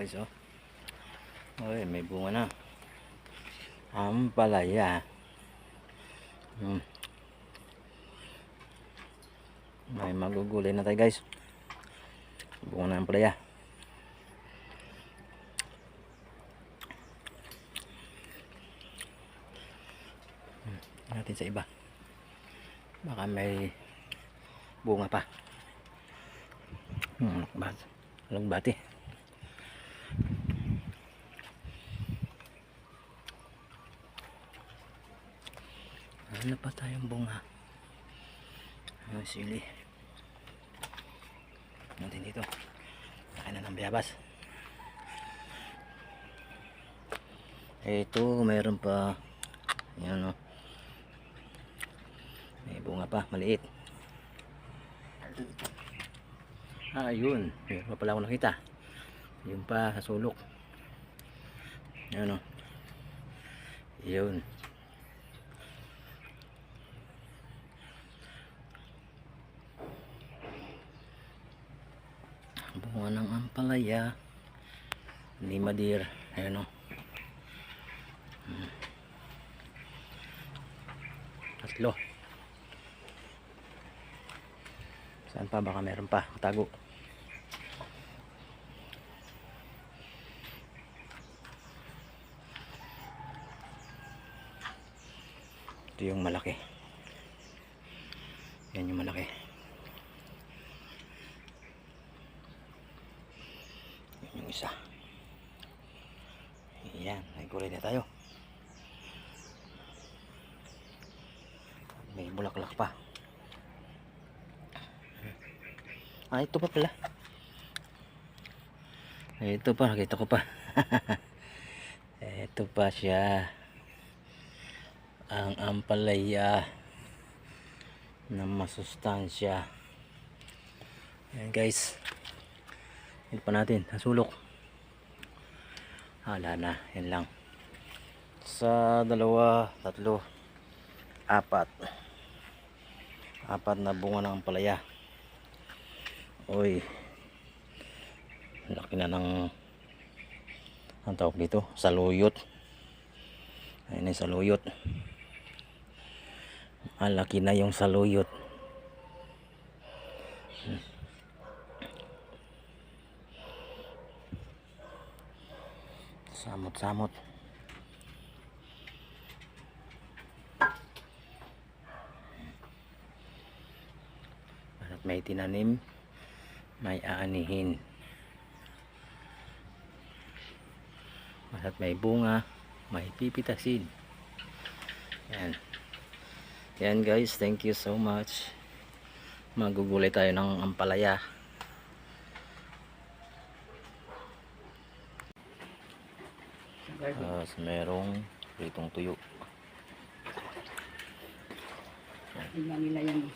guys, oh. Oy, may bunga na. Ampalaya. May magugulay na tayo, guys. Bunga na ampalaya. Natin sa iba. Baka may bunga pa. Alugbati. Ano pa tayong bunga? Sili. Natin dito. Laki na ng bayabas. Ito, mayroon pa. Ayan, oh. May bunga pa, maliit. Ayun. Meron pa pala ako nakita. Yun pa, sa sulok. Ayan, oh. Yun. Bunga ng ampalaya ni Madir. Ayan, oh. Tatlo. Saan pa? Baka meron pa. Tago. Ito yung malaki. Yan yung malaki. Yan yung isa. Yan. Nagkulay na tayo. May bulaklak pa. Ito pa pala. Ito pa. Nakita ko pa. Ito pa siya. Ang ampalaya na masustansya. Ayan, guys. Yan pa natin. Nasulok. Wala na. Yan lang. Sa dalawa, tatlo, apat na bunga ng ampalaya. Oy, laki na ng ang tawag dito, saluyot. Ayun yung saluyot. Malaki na yung saluyot. Samot-samot. At may tinanim, may aanihin. At may bunga, may pipitasin. Yan. Yan, guys, thank you so much. Magugulay tayo ng ampalaya. Merong pritong tuyo. Ilan nila yan.